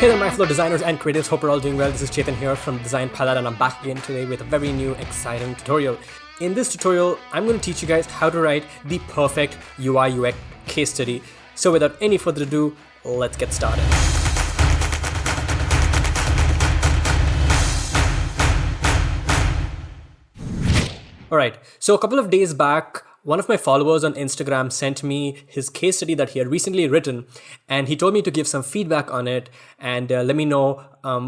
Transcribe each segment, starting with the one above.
Hey there, my fellow designers and creatives. Hope you're all doing well. This is Chetan here from Design Pilot, and I'm back again today with a very new, exciting tutorial. In this tutorial, I'm going to teach you guys how to write the perfect UI UX case study. So without any further ado, let's get started. Alright, so a couple of days back, one of my followers on Instagram sent me his case study that he had recently written, and he told me to give some feedback on it and let me know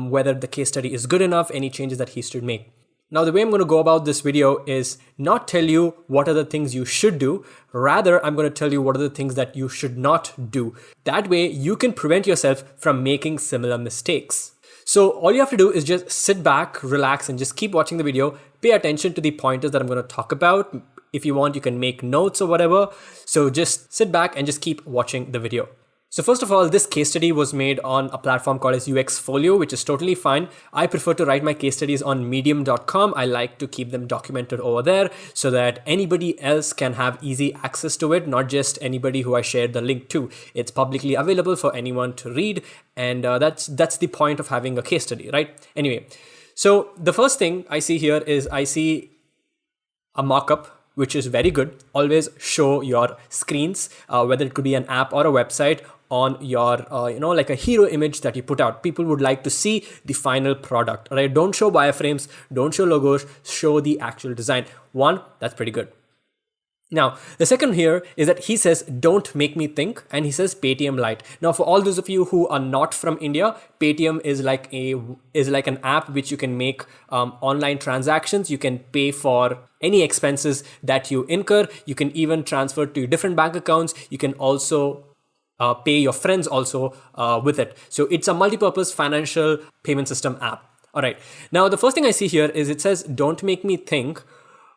whether the case study is good enough, any changes that he should make. Now, the way I'm going to go about this video is not tell you what are the things you should do. Rather, I'm going to tell you what are the things that you should not do. That way, you can prevent yourself from making similar mistakes. So all you have to do is just sit back, relax, and just keep watching the video. Pay attention to the pointers that I'm going to talk about. If you want, you can make notes or whatever. So just sit back and just keep watching the video. So first of all, this case study was made on a platform called as UXfolio, which is totally fine. I prefer to write my case studies on medium.com. I like to keep them documented over there so that anybody else can have easy access to it, not just anybody who I shared the link to. It's publicly available for anyone to read, and that's the point of having a case study, right? Anyway, so the first thing I see here is I see a mockup, which is very good. Always show your screens, whether it could be an app or a website, on your, like a hero image that you put out. People would like to see the final product, right? Don't show wireframes, don't show logos, show the actual design. One, that's pretty good. Now, the second here is that he says, don't make me think, and he says Paytm Lite. Now, for all those of you who are not from India, Paytm is like an app which you can make online transactions. You can pay for any expenses that you incur. You can even transfer to different bank accounts. You can also pay your friends also with it. So it's a multi-purpose financial payment system app. All right. Now, the first thing I see here is it says, don't make me think.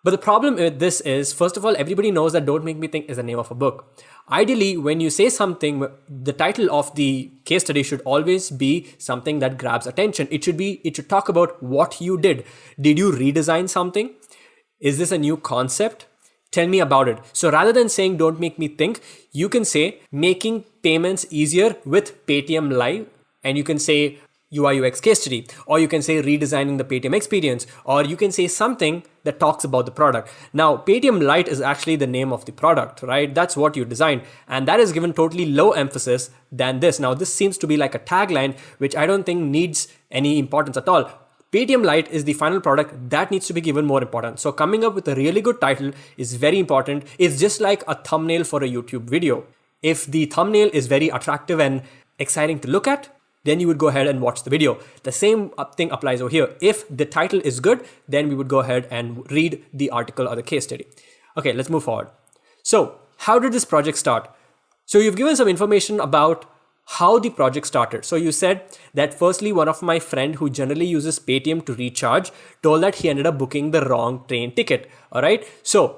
But the problem with this is, first of all, everybody knows that Don't Make Me Think is the name of a book. Ideally, when you say something, the title of the case study should always be something that grabs attention. It should talk about what you did. Did you redesign something? Is this a new concept? Tell me about it. So rather than saying don't make me think, you can say making payments easier with Paytm Live, and you can say UI UX case study, or you can say redesigning the Paytm experience, or you can say something that talks about the product. Now, Paytm Lite is actually the name of the product, right? That's what you designed, and that is given totally low emphasis than this. Now, this seems to be like a tagline, which I don't think needs any importance at all. Paytm Lite is the final product that needs to be given more importance. So coming up with a really good title is very important. It's just like a thumbnail for a YouTube video. If the thumbnail is very attractive and exciting to look at, then you would go ahead and watch the video. The same thing applies over here. If the title is good, then we would go ahead and read the article or the case study. Okay, let's move forward. So how did this project start? So you've given some information about how the project started. So you said that firstly, one of my friend who generally uses Paytm to recharge told that he ended up booking the wrong train ticket. All right. So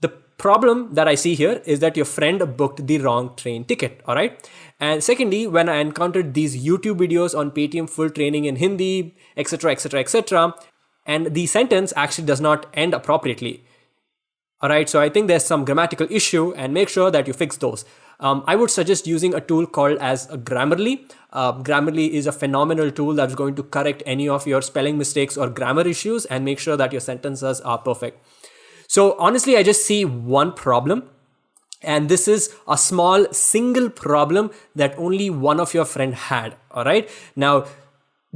the problem that I see here is that your friend booked the wrong train ticket. All right. And secondly, when I encountered these YouTube videos on Paytm full training in Hindi, etc., etc., etc., and the sentence actually does not end appropriately. All right. So I think there's some grammatical issue, and make sure that you fix those. I would suggest using a tool called as Grammarly. Grammarly is a phenomenal tool that's going to correct any of your spelling mistakes or grammar issues and make sure that your sentences are perfect. So honestly, I just see one problem, and this is a small single problem that only one of your friend had. All right. Now,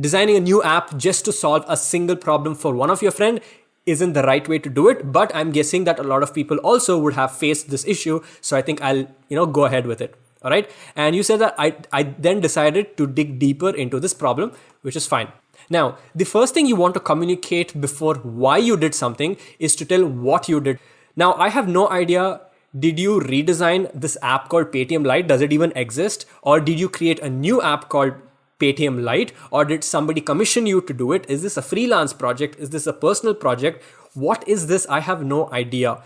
designing a new app just to solve a single problem for one of your friend isn't the right way to do it, but I'm guessing that a lot of people also would have faced this issue. So I think I'll, go ahead with it. All right. And you said that I then decided to dig deeper into this problem, which is fine. Now, the first thing you want to communicate before why you did something is to tell what you did. Now, I have no idea. Did you redesign this app called Paytm Lite? Does it even exist? Or did you create a new app called Paytm Lite, or did somebody commission you to do it? Is this a freelance project? Is this a personal project? What is this? I have no idea.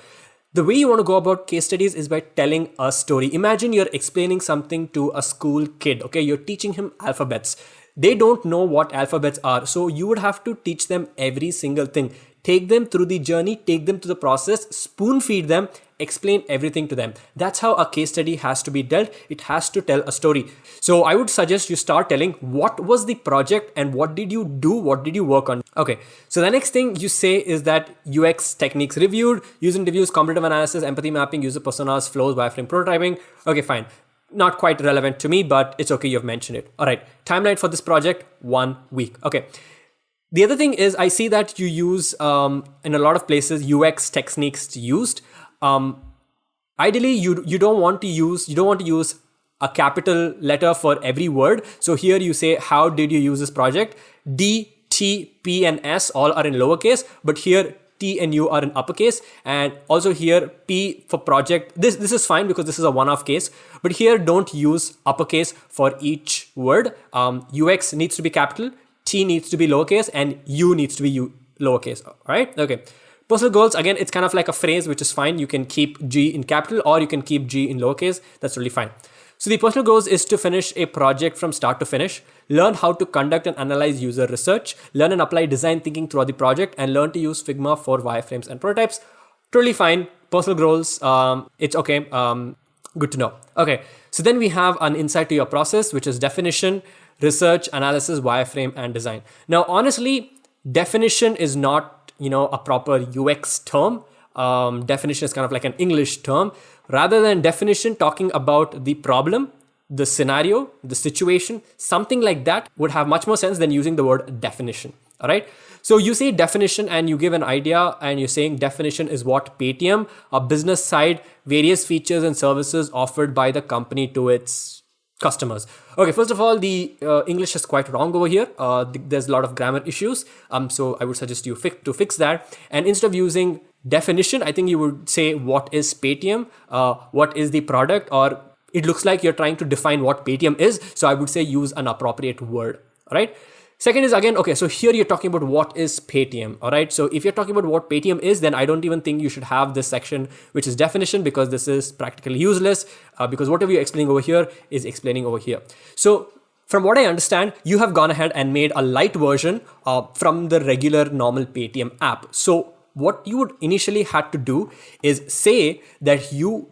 The way you want to go about case studies is by telling a story. Imagine you're explaining something to a school kid. Okay, you're teaching him alphabets. They don't know what alphabets are, so you would have to teach them every single thing. Take them through the journey, take them to the process, spoon feed them, explain everything to them. That's how a case study has to be dealt. It has to tell a story. So I would suggest you start telling what was the project and what did you do, what did you work on. Okay, so the next thing you say is that UX techniques reviewed, user interviews, competitive analysis, empathy mapping, user personas, flows, wireframe prototyping. Okay, fine. Not quite relevant to me, but it's okay, you've mentioned it. All right, timeline for this project, 1 week. Okay. The other thing is I see that you use, in a lot of places, UX techniques used. Ideally, you don't want to use a capital letter for every word. So here you say, how did you use this project? D, T, P, and S all are in lowercase, but here T and U are in uppercase. And also here P for project. This is fine because this is a one-off case, but here don't use uppercase for each word. UX needs to be capital, T needs to be lowercase, and U needs to be lowercase, right? Okay. Personal goals, again, it's kind of like a phrase, which is fine. You can keep G in capital or you can keep G in lowercase. That's really fine. So the personal goals is to finish a project from start to finish, learn how to conduct and analyze user research, learn and apply design thinking throughout the project, and learn to use Figma for wireframes and prototypes. Totally fine. Personal goals, it's okay. Good to know. Okay. So then we have an insight to your process, which is definition, research, analysis, wireframe, and design. Now, honestly, definition is not, a proper UX term. Definition is kind of like an English term. Rather than definition, talking about the problem, the scenario, the situation, something like that would have much more sense than using the word definition. All right. So you say definition and you give an idea and you're saying definition is what Paytm, a business side, various features and services offered by the company to its customers. Okay, first of all, the English is quite wrong over here. There's a lot of grammar issues. So I would suggest you to fix that. And instead of using definition, I think you would say what is Paytm, what is the product, or it looks like you're trying to define what Paytm is. So I would say use an appropriate word. All right. Second is again, okay, so here you're talking about what is Paytm, all right? So if you're talking about what Paytm is, then I don't even think you should have this section, which is definition, because this is practically useless, because whatever you're explaining over here is explaining over here. So from what I understand, you have gone ahead and made a light version from the regular normal Paytm app. So what you would initially had to do is say that you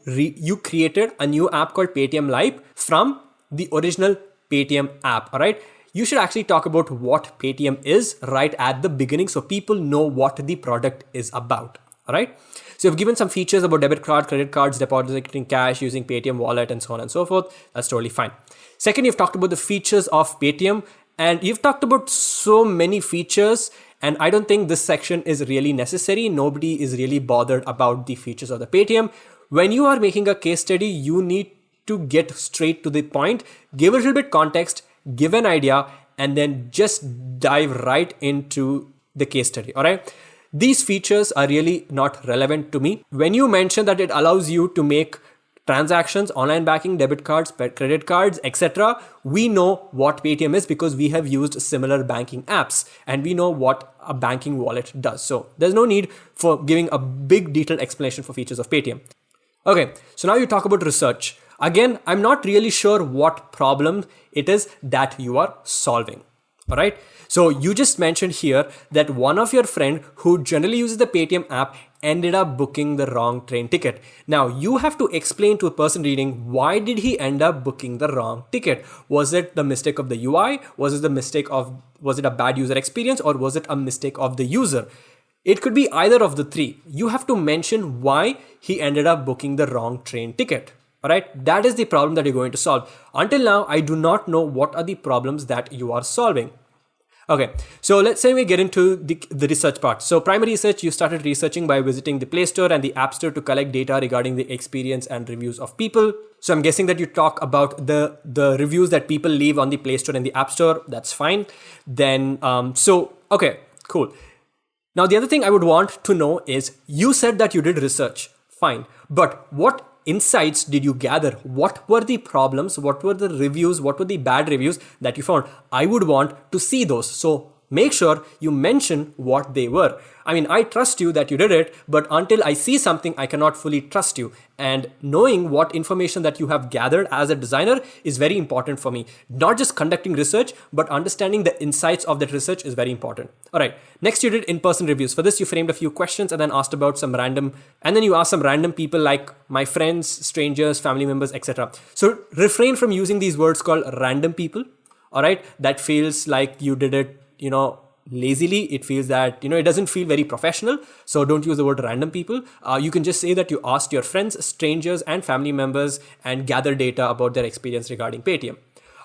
created a new app called Paytm Live from the original Paytm app, all right? You should actually talk about what Paytm is right at the beginning so people know what the product is about. All right. So you've given some features about debit card, credit cards, depositing cash using Paytm wallet and so on and so forth. That's totally fine. Second, you've talked about the features of Paytm and you've talked about so many features. And I don't think this section is really necessary. Nobody is really bothered about the features of the Paytm. When you are making a case study, you need to get straight to the point, give a little bit context, give an idea, and then just dive right into the case study. All right. These features are really not relevant to me. When you mention that it allows you to make transactions, online banking, debit cards, credit cards, etc., we know what Paytm is because we have used similar banking apps and we know what a banking wallet does. So there's no need for giving a big detailed explanation for features of Paytm. Okay. So now you talk about research. Again, I'm not really sure what problem it is that you are solving. All right. So you just mentioned here that one of your friend who generally uses the Paytm app ended up booking the wrong train ticket. Now you have to explain to a person reading, why did he end up booking the wrong ticket? Was it the mistake of the UI? Was it a bad user experience, or was it a mistake of the user? It could be either of the three. You have to mention why he ended up booking the wrong train ticket. All right, that is the problem that you're going to solve. Until now, I do not know what are the problems that you are solving. Okay, so let's say we get into the research part. So primary research, you started researching by visiting the Play Store and the App Store to collect data regarding the experience and reviews of people. So I'm guessing that you talk about the reviews that people leave on the Play Store and the App Store. That's fine. Then, okay, cool. Now, the other thing I would want to know is, you said that you did research. Fine. But what insights did you gather? What were the problems? What were the reviews? What were the bad reviews that you found? I would want to see those. So make sure you mention what they were. I mean, I trust you that you did it, but until I see something, I cannot fully trust you. And knowing what information that you have gathered as a designer is very important for me. Not just conducting research, but understanding the insights of that research is very important. All right. Next, you did in-person reviews. For this, you framed a few questions and then asked about some random, and then you asked some random people like my friends, strangers, family members, etc. So refrain from using these words called random people. All right. That feels like you did it, lazily. It feels that, it doesn't feel very professional. So don't use the word random people. You can just say that you asked your friends, strangers, and family members and gather data about their experience regarding Paytm.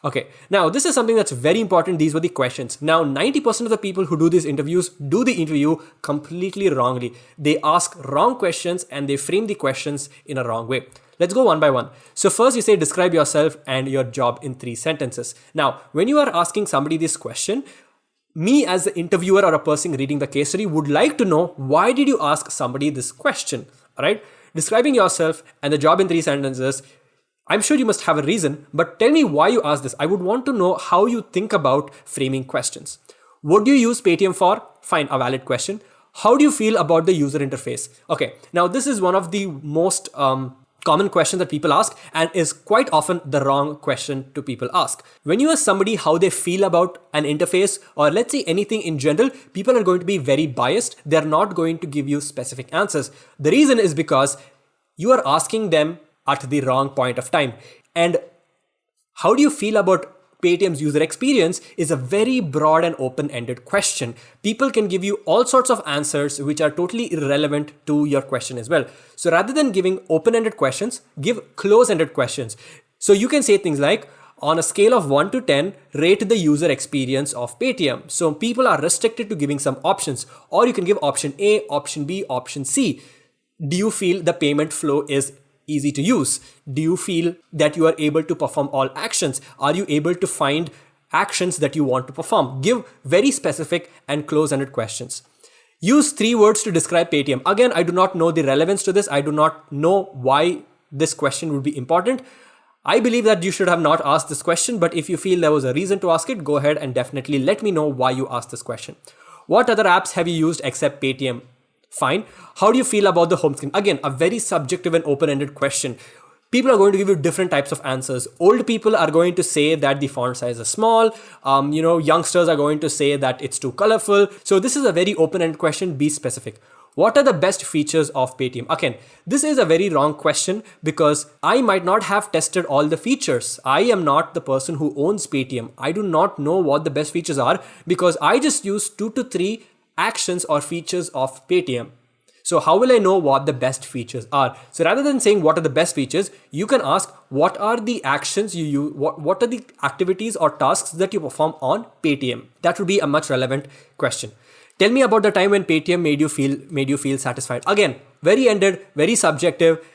Okay, now this is something that's very important. These were the questions. Now, 90% of the people who do these interviews do the interview completely wrongly. They ask wrong questions and they frame the questions in a wrong way. Let's go one by one. So first you say, describe yourself and your job in 3 sentences. Now, when you are asking somebody this question, me as the interviewer or a person reading the case study would like to know, why did you ask somebody this question? All right, describing yourself and the job in 3 sentences. I'm sure you must have a reason, but tell me why you asked this. I would want to know how you think about framing questions. What do you use Paytm for? Fine, a valid question. How do you feel about the user interface? Okay, now this is one of the most common questions that people ask and is quite often the wrong question to people ask. When you ask somebody how they feel about an interface, or let's say anything in general, people are going to be very biased. They're not going to give you specific answers. The reason is because you are asking them at the wrong point of time. And how do you feel about Paytm's user experience is a very broad and open-ended question. People can give you all sorts of answers which are totally irrelevant to your question as well. So rather than giving open-ended questions, give close-ended questions. So you can say things like, on a scale of 1 to 10, rate the user experience of Paytm. So people are restricted to giving some options, or you can give option A, option B, option C. Do you feel the payment flow is easy to use? Do you feel that you are able to perform all actions? Are you able to find actions that you want to perform? Give very specific and close-ended questions. Use 3 words to describe Paytm. Again, I do not know the relevance to this. I do not know why this question would be important. I believe that you should have not asked this question, but if you feel there was a reason to ask it, go ahead and definitely let me know why you asked this question. What other apps have you used except Paytm? Fine. How do you feel about the home screen? Again, a very subjective and open-ended question. People are going to give you different types of answers. Old people are going to say that the font size is small. Youngsters are going to say that it's too colorful. So this is a very open-ended question. Be specific. What are the best features of Paytm? Again, this is a very wrong question because I might not have tested all the features. I am not the person who owns Paytm. I do not know what the best features are because I just use 2 to 3 actions or features of Paytm. So how will I know what the best features are? So rather than saying what are the best features, you can ask what are the actions you use, what are the activities or tasks that you perform on Paytm? That would be a much relevant question. Tell me about the time when Paytm made you feel satisfied. Again, very ended, very subjective.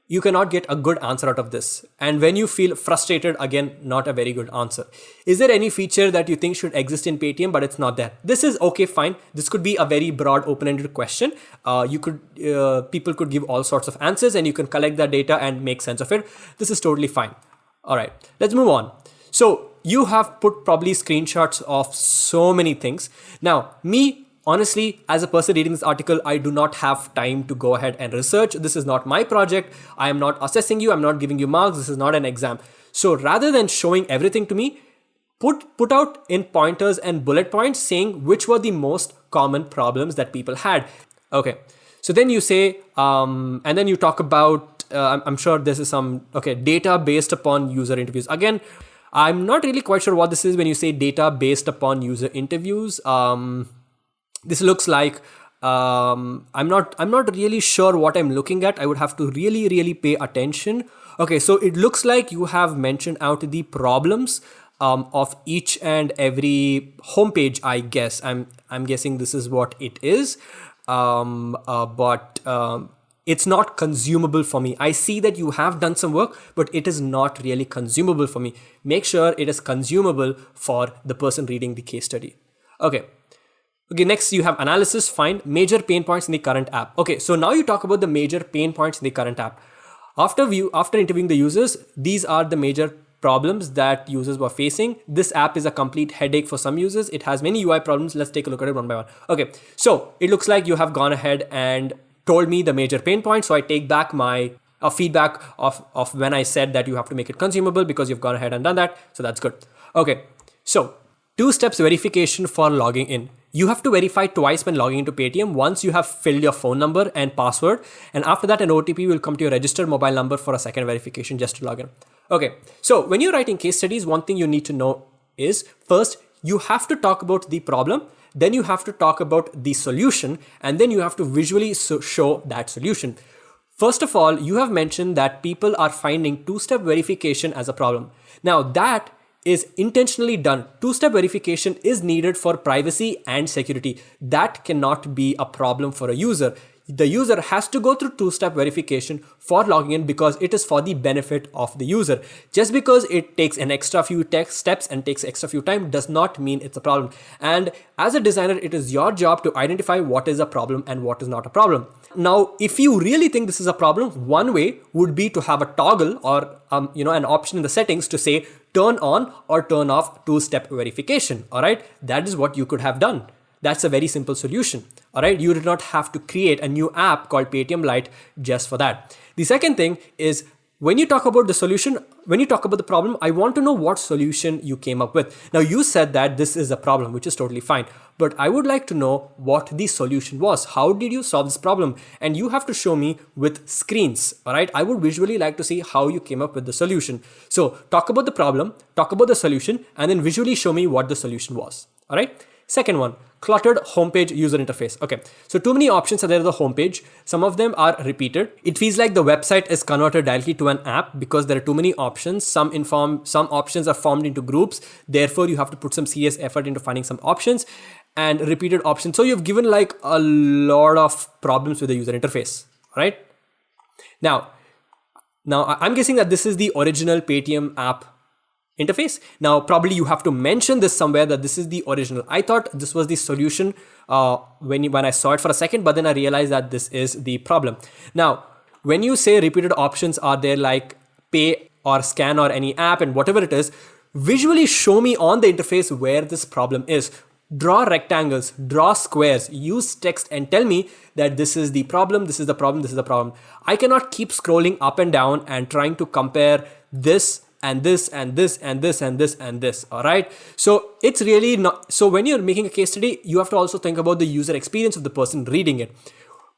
You cannot get a good answer out of this. And when you feel frustrated, again, not a very good answer. Is there any feature that you think should exist in Paytm, but it's not there? This is okay, fine. This could be a very broad, open-ended question. People could give all sorts of answers and you can collect that data and make sense of it. This is totally fine. All right, let's move on. So you have put probably screenshots of so many things. Now, honestly, as a person reading this article, I do not have time to go ahead and research. This is not my project. I am not assessing you. I'm not giving you marks. This is not an exam. So rather than showing everything to me, put out in pointers and bullet points saying which were the most common problems that people had. Okay. So then you say, and then you talk about, I'm sure this is data based upon user interviews. Again, I'm not really quite sure what this is when you say data based upon user interviews. This looks like I'm not really sure what I'm looking at. I would have to really pay attention. Okay, so it looks like you have mentioned out the problems of each and every homepage. I guess I'm guessing this is what it is, but it's not consumable for me. I see that you have done some work, but it is not really consumable for me. Make sure it is consumable for the person reading the case study. Okay, next you have analysis, find major pain points in the current app. Okay, so now you talk about the major pain points in the current app. After interviewing the users, these are the major problems that users were facing. This app is a complete headache for some users. It has many UI problems. Let's take a look at it one by one. Okay, so it looks like you have gone ahead and told me the major pain points. So I take back my feedback of when I said that you have to make it consumable, because you've gone ahead and done that. So that's good. Okay, so 2-step verification for logging in. You have to verify twice when logging into Paytm. Once you have filled your phone number and password, and after that an OTP will come to your registered mobile number for a second verification just to log in. Okay, so when you're writing case studies, one thing you need to know is, first, you have to talk about the problem, then you have to talk about the solution, and then you have to visually show that solution. First of all, you have mentioned that people are finding 2-step verification as a problem. Now that is intentionally done. 2-step verification is needed for privacy and security. That cannot be a problem for a user. The user has to go through 2-step verification for logging in because it is for the benefit of the user. Just because it takes an extra few steps and takes extra few time does not mean it's a problem. And as a designer, it is your job to identify what is a problem and what is not a problem. Now, if you really think this is a problem, one way would be to have a toggle or an option in the settings to say turn on or turn off 2-step verification. All right, that is what you could have done. That's a very simple solution. All right, you did not have to create a new app called Paytm Lite just for that. The second thing is, when you talk about the solution, when you talk about the problem, I want to know what solution you came up with. Now, you said that this is a problem, which is totally fine, but I would like to know what the solution was. How did you solve this problem? And you have to show me with screens. All right, I would visually like to see how you came up with the solution. So talk about the problem, talk about the solution, and then visually show me what the solution was. All right. Second one, cluttered homepage user interface. Okay, so too many options are there on the homepage. Some of them are repeated. It feels like the website is converted directly to an app because there are too many options. Some options are formed into groups. Therefore, you have to put some serious effort into finding some options and repeated options. So you've given like a lot of problems with the user interface, right? Now I'm guessing that this is the original Paytm app interface. Now, probably you have to mention this somewhere that this is the original. I thought this was the solution when I saw it for a second, but then I realized that this is the problem. Now, when you say repeated options are there like pay or scan or any app and whatever it is, visually show me on the interface where this problem is. Draw rectangles, draw squares, use text and tell me that this is the problem, this is the problem, this is the problem. I cannot keep scrolling up and down and trying to compare this and this and this and this and this and this. All right, so it's really not. So when you're making a case study, you have to also think about the user experience of the person reading it.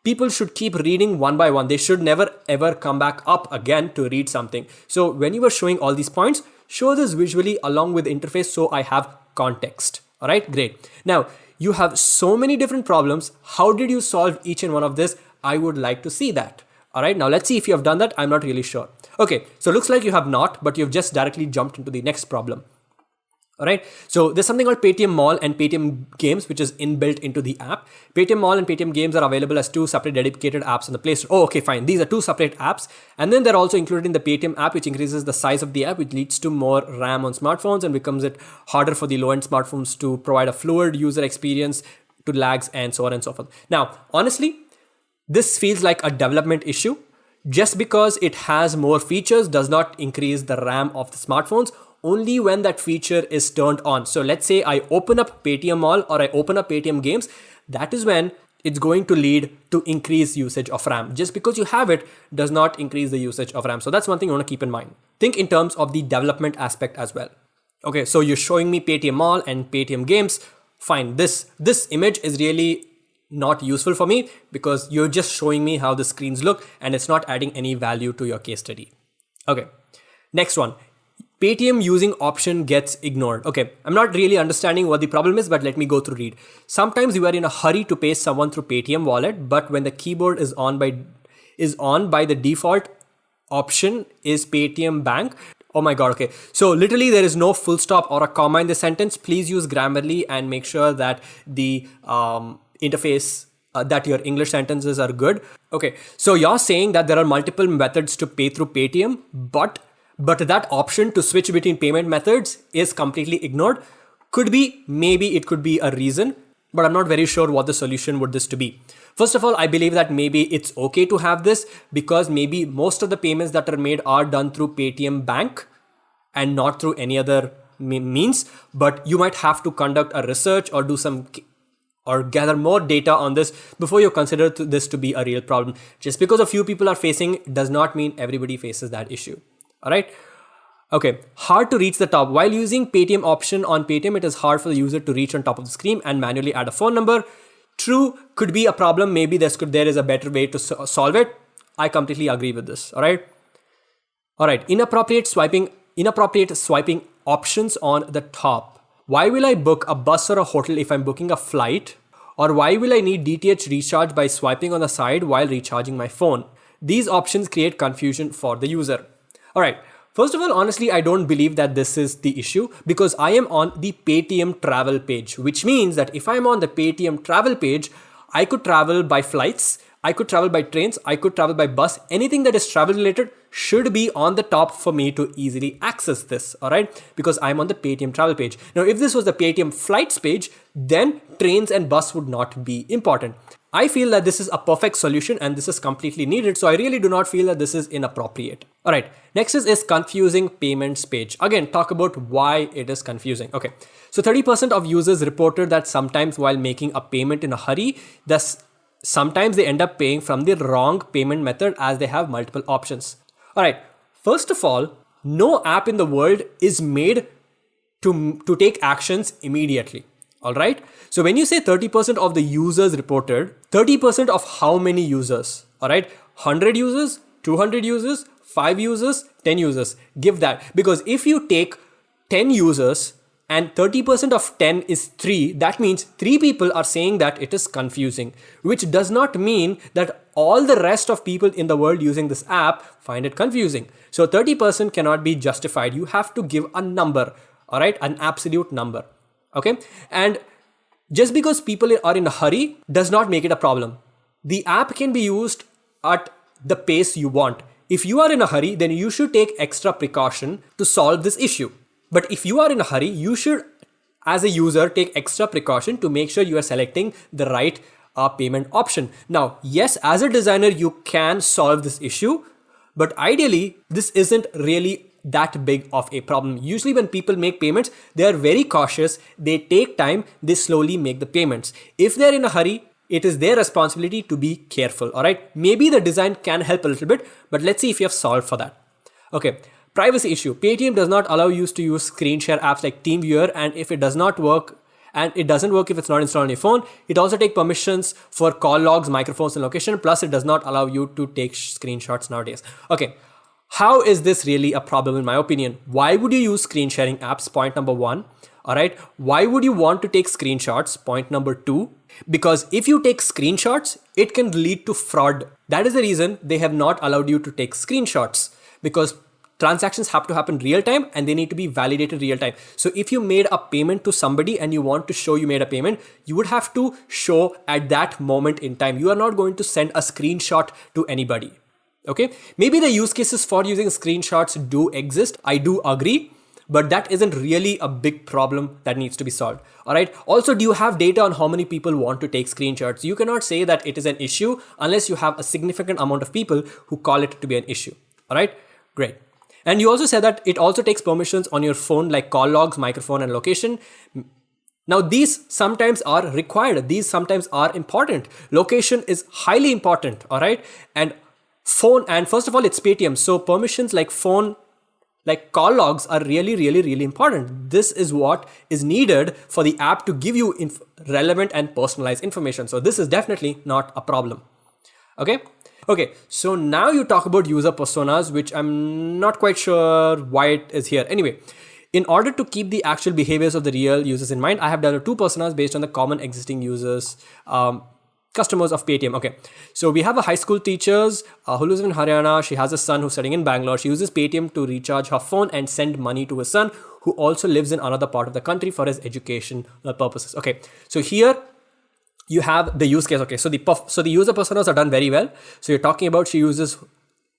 People should keep reading one by one. They should never ever come back up again to read something. So when you were showing all these points, show this visually along with the interface so I have context. All right, great. Now you have so many different problems. How did you solve each and one of this? I would like to see that. All right, now let's see if you have done that. I'm not really sure. Okay, so looks like you have not, but you've just directly jumped into the next problem. All right, so there's something called Paytm Mall and Paytm Games, which is inbuilt into the app. Paytm Mall and Paytm Games are available as 2 separate dedicated apps in the Play Store. Oh, okay, fine. These are 2 separate apps. And then they're also included in the Paytm app, which increases the size of the app, which leads to more RAM on smartphones and becomes it harder for the low-end smartphones to provide a fluid user experience to lags and so on and so forth. Now, honestly, this feels like a development issue. Just because it has more features does not increase the RAM of the smartphones, only when that feature is turned on. So let's say I open up Paytm Mall or I open up Paytm Games, that is when it's going to lead to increased usage of RAM. Just because you have it does not increase the usage of RAM. So that's one thing you want to keep in mind. Think in terms of the development aspect as well. Okay, so you're showing me Paytm Mall and Paytm Games. Fine, this image is really not useful for me because you're just showing me how the screens look and it's not adding any value to your case study. Okay, next one. Paytm using option gets ignored. Okay, I'm not really understanding what the problem is, but let me go through read. Sometimes you are in a hurry to pay someone through Paytm wallet, but when the keyboard is on by the default option is Paytm Bank. Oh my God, okay. So literally there is no full stop or a comma in the sentence. Please use Grammarly and make sure that the interface that your English sentences are good. Okay, so you're saying that there are multiple methods to pay through Paytm, but that option to switch between payment methods is completely ignored. Could be, maybe it could be a reason, but I'm not very sure what the solution would this to be. First of all, I believe that maybe it's okay to have this because maybe most of the payments that are made are done through Paytm Bank. and not through any other means, but you might have to conduct a research or do some or gather more data on this before you consider this to be a real problem. Just because a few people are facing does not mean everybody faces that issue. All right. Okay, hard to reach the top. While using Paytm option on Paytm, it is hard for the user to reach on top of the screen and manually add a phone number. True, could be a problem. Maybe there is a better way to solve it. I completely agree with this. All right. Inappropriate swiping options on the top. Why will I book a bus or a hotel if I'm booking a flight? Or why will I need DTH recharge by swiping on the side while recharging my phone? These options create confusion for the user. All right. First of all, honestly, I don't believe that this is the issue because I am on the Paytm travel page, which means that if I'm on the Paytm travel page, I could travel by flights, I could travel by trains, I could travel by bus. Anything that is travel related should be on the top for me to easily access this, all right? Because I'm on the Paytm travel page. Now, if this was the Paytm flights page, then trains and bus would not be important. I feel that this is a perfect solution and this is completely needed. So I really do not feel that this is inappropriate. All right. Next is confusing payments page. Again, talk about why it is confusing. Okay. So 30% of users reported that sometimes while making a payment in a hurry, sometimes they end up paying from the wrong payment method as they have multiple options. All right. First of all, no app in the world is made to take actions immediately. All right. So when you say 30% of the users reported, 30% of how many users? All right. 100 users, 200 users, 5 users, 10 users. Give that. Because if you take 10 users and 30% of 10 is 3, that means 3 people are saying that it is confusing, which does not mean that all the rest of people in the world using this app find it confusing. So 30% cannot be justified. You have to give a number. All right. An absolute number. Okay. And just because people are in a hurry does not make it a problem. The app can be used at the pace you want. If you are in a hurry, then you should take extra precaution to solve this issue. But if you are in a hurry, you should, as a user, take extra precaution to make sure you are selecting the right payment option. Now, yes, as a designer, you can solve this issue, but ideally, this isn't really that big of a problem. Usually when people make payments, they are very cautious. They take time. They slowly make the payments. If they're in a hurry, it is their responsibility to be careful. All right. Maybe the design can help a little bit, but let's see if you have solved for that. Okay. Privacy issue. Paytm does not allow you to use screen share apps like TeamViewer. And if it does not work, and it doesn't work if it's not installed on your phone, it also takes permissions for call logs, microphones, and location. Plus, it does not allow you to take screenshots nowadays. Okay. How is this really a problem in my opinion? Why would you use screen sharing apps? Point number 1. All right. Why would you want to take screenshots? Point number 2. Because if you take screenshots, it can lead to fraud. That is the reason they have not allowed you to take screenshots, because transactions have to happen real time and they need to be validated real time. So if you made a payment to somebody and you want to show you made a payment, you would have to show at that moment in time. You are not going to send a screenshot to anybody. Okay, maybe the use cases for using screenshots do exist. I do agree, but that isn't really a big problem that needs to be solved. All right. Also, do you have data on how many people want to take screenshots? You cannot say that it is an issue unless you have a significant amount of people who call it to be an issue. All right. Great. And you also said that it also takes permissions on your phone like call logs, microphone, and location. Now, these sometimes are required. These sometimes are important. Location is highly important. All right. And phone, and first of all, it's Paytm. So permissions like phone, like call logs are really, really, really important. This is what is needed for the app to give you relevant and personalized information. So this is definitely not a problem. Okay. Okay. So now you talk about user personas, which I'm not quite sure why it is here. Anyway, in order to keep the actual behaviors of the real users in mind, I have developed 2 personas based on the common existing users, customers of Paytm. Okay, so we have a high school teacher who lives in Haryana. She has a son who's studying in Bangalore. She uses Paytm to recharge her phone and send money to her son, who also lives in another part of the country for his education purposes. Okay, so here you have the use case. Okay, so the user personas are done very well. So you're talking about she uses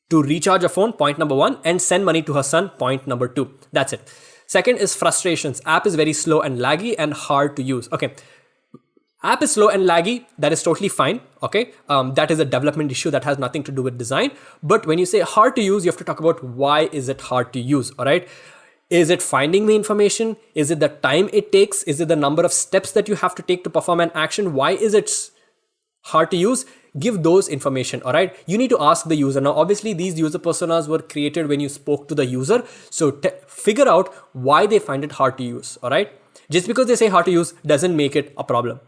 to recharge a phone, point number 1, and send money to her son, point number 2. That's it. Second is frustrations. App is very slow and laggy and hard to use. Okay. App is slow and laggy, that is totally fine. Okay, that is a development issue that has nothing to do with design. But when you say hard to use, you have to talk about why is it hard to use. All right, Is it finding the information? Is it the time it takes? Is it the number of steps that you have to take to perform an action? Why is it hard to use? Give those information. All right. You need to ask the user. Now, obviously, these user personas were created when you spoke to the user. So figure out why they find it hard to use. All right. Just because they say hard to use doesn't make it a problem.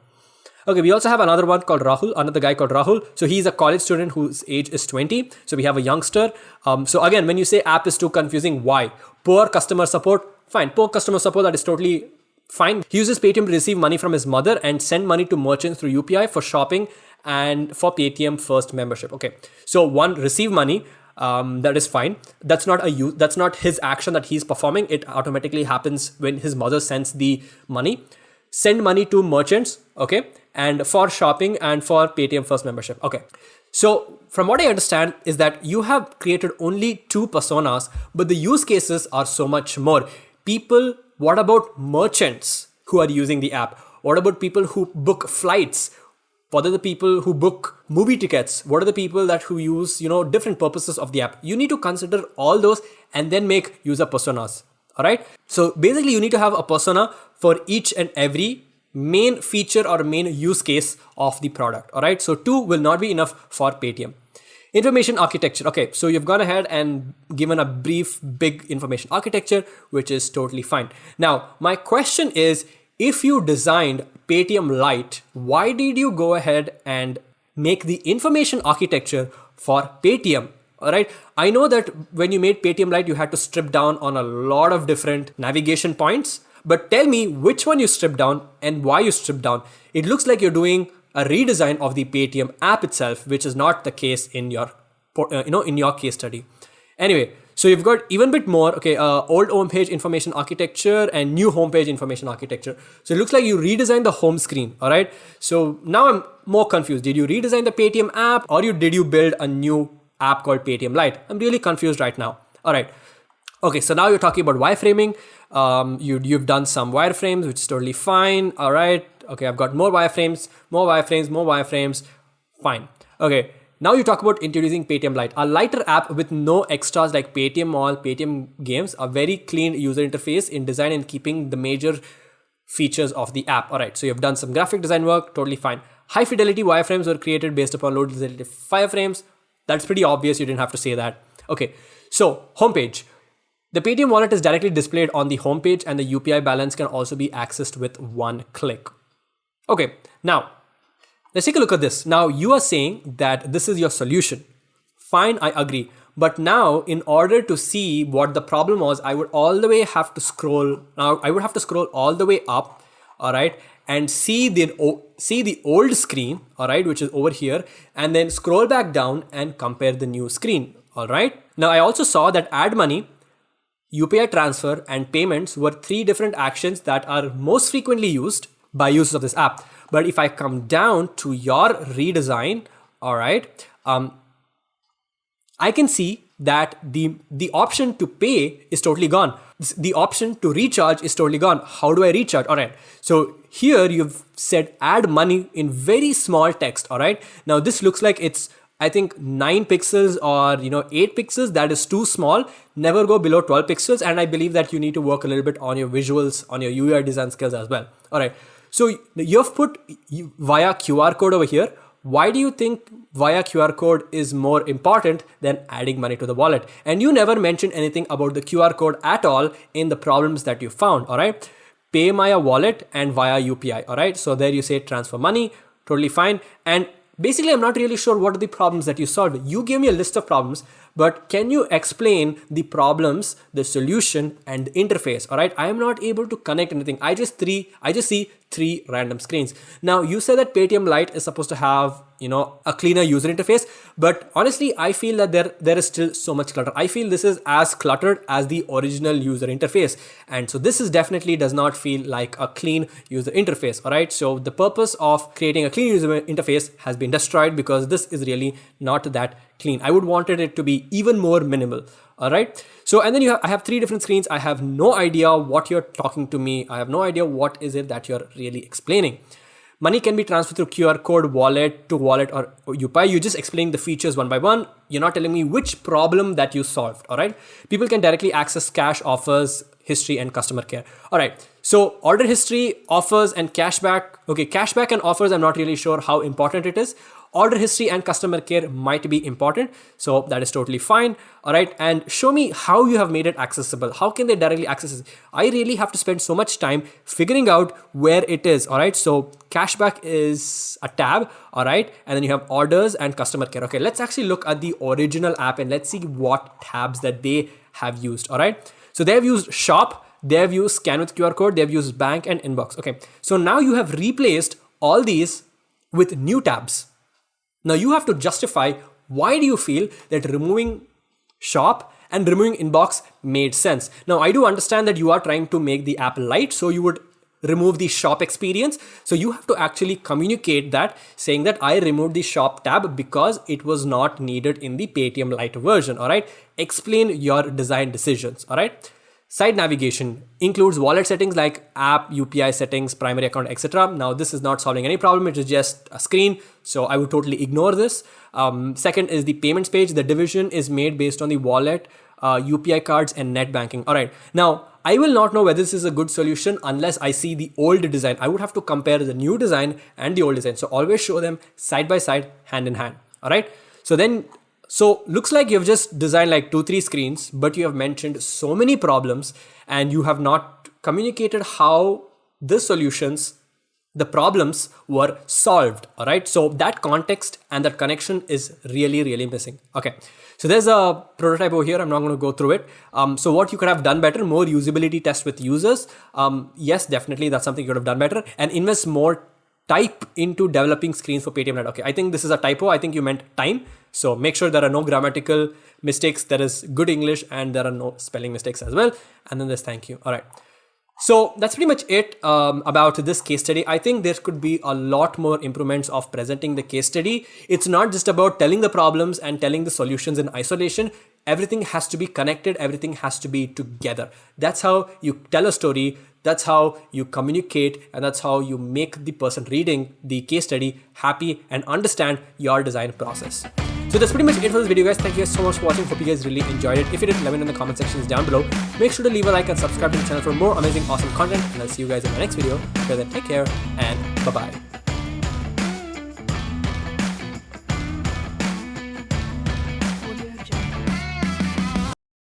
Okay, we also have another one called Rahul, another guy called Rahul. So he's a college student whose age is 20. So we have a youngster. So again, when you say app is too confusing, why? Poor customer support, fine. Poor customer support, that is totally fine. He uses Paytm to receive money from his mother and send money to merchants through UPI for shopping and for Paytm First membership. Okay, so one, receive money. That is fine. That's not his action that he's performing. It automatically happens when his mother sends the money. Send money to merchants, okay, and for shopping and for Paytm First membership. Okay, so from what I understand is that you have created only 2 personas, but the use cases are so much more. People, what about merchants who are using the app? What about people who book flights? What are the people who book movie tickets? What are the people who use, different purposes of the app? You need to consider all those and then make user personas. All right. So basically you need to have a persona for each and every main feature or main use case of the product. All right. So 2 will not be enough for Paytm. Information architecture. Okay. So you've gone ahead and given a brief, big information architecture, which is totally fine. Now, my question is, if you designed Paytm Lite, why did you go ahead and make the information architecture for Paytm? All right. I know that when you made Paytm Lite, you had to strip down on a lot of different navigation points, but tell me which one you stripped down and why you stripped down. It looks like you're doing a redesign of the Paytm app itself, which is not the case in your, in your case study. Anyway, so you've got even bit more, okay, old homepage information architecture and new homepage information architecture. So it looks like you redesigned the home screen, all right? So now I'm more confused. Did you redesign the Paytm app or did you build a new app called Paytm Lite? I'm really confused right now. All right. Okay, so now you're talking about wireframing. You've done some wireframes, which is totally fine. All right. Okay, I've got more wireframes, more wireframes, more wireframes. Fine. Okay. Now you talk about introducing Paytm Lite, a lighter app with no extras like Paytm Mall, Paytm Games, a very clean user interface in design and keeping the major features of the app. All right, so you've done some graphic design work, totally fine. High fidelity wireframes were created based upon low fidelity wireframes. That's pretty obvious, you didn't have to say that. Okay, so homepage. The Paytm wallet is directly displayed on the homepage and the UPI balance can also be accessed with one click. Okay, now let's take a look at this. Now you are saying that this is your solution. Fine, I agree. But now in order to see what the problem was, I would all the way have to scroll. Now I would have to scroll all the way up, all right, and see the old screen, all right, which is over here, and then scroll back down and compare the new screen, all right. Now I also saw that add money, UPI transfer, and payments were 3 different actions that are most frequently used by users of this app. But if I come down to your redesign, all right, I can see that the option to pay is totally gone. The option to recharge is totally gone. How do I recharge? All right. So here you've said add money in very small text. All right. Now this looks like it's, I think 9 pixels or 8 pixels. That is too small. Never go below 12 pixels. And I believe that you need to work a little bit on your visuals, on your UI design skills as well. All right. So you've put via QR code over here. Why do you think via QR code is more important than adding money to the wallet? And you never mentioned anything about the QR code at all in the problems that you found. All right. Pay via wallet and via UPI. All right. So there you say transfer money. Totally fine. And basically, I'm not really sure what are the problems that you solved. You gave me a list of problems, but can you explain the problems, the solution, and the interface? All right. I am not able to connect anything. I just see 3 random screens. Now you said that Paytm Lite is supposed to have, a cleaner user interface, but honestly, I feel that there is still so much clutter. I feel this is as cluttered as the original user interface. And so this is definitely does not feel like a clean user interface. All right. So the purpose of creating a clean user interface has been destroyed because this is really not that clean. I would wanted it to be even more minimal. All right. So, and then I have 3 different screens. I have no idea what you're talking to me. I have no idea what is it that you're really explaining. Money can be transferred through QR code, wallet to wallet or UPI. You just explain the features one by one. You're not telling me which problem that you solved. All right. People can directly access cash offers history, and customer care. All right. So order history, offers, and cashback. Okay, cashback and offers, I'm not really sure how important it is. Order history and customer care might be important. So that is totally fine. All right. And show me how you have made it accessible. How can they directly access it? I really have to spend so much time figuring out where it is. All right. So cashback is a tab. All right. And then you have orders and customer care. Okay. Let's actually look at the original app and let's see what tabs that they have used. All right. So they have used shop. They have used scan with QR code. They have used bank and inbox. Okay. So now you have replaced all these with new tabs. Now you have to justify why do you feel that removing shop and removing inbox made sense. Now I do understand that you are trying to make the app light, so you would remove the shop experience. So you have to actually communicate that, saying that I removed the shop tab because it was not needed in the Paytm Lite version. All right. Explain your design decisions. All right. Side navigation includes wallet settings like app, UPI settings, primary account, etc. Now, this is not solving any problem. It is just a screen. So I would totally ignore this. Second is the payments page. The division is made based on the wallet, UPI cards, and net banking. All right. Now, I will not know whether this is a good solution unless I see the old design. I would have to compare the new design and the old design. So always show them side by side, hand in hand. All right. So looks like you've just designed like 2-3 screens, but you have mentioned so many problems and you have not communicated how the solutions, the problems were solved. All right. So that context and that connection is really, really missing. Okay. So there's a prototype over here. I'm not going to go through it. So what you could have done better, more usability tests with users. Yes, definitely. That's something you could have done better, and invest more type into developing screens for Paytm Lite. Okay, I think this is a typo. I think you meant time. So make sure there are no grammatical mistakes. There is good English and there are no spelling mistakes as well. And then there's thank you. All right. So that's pretty much it about this case study. I think there could be a lot more improvements of presenting the case study. It's not just about telling the problems and telling the solutions in isolation. Everything has to be connected. Everything has to be together. That's how you tell a story. That's how you communicate, and that's how you make the person reading the case study happy and understand your design process. So that's pretty much it for this video, guys. Thank you guys so much for watching. Hope you guys really enjoyed it. If you did, let me know in the comment sections down below. Make sure to leave a like and subscribe to the channel for more amazing, awesome content. And I'll see you guys in the next video. Till then, take care and bye-bye.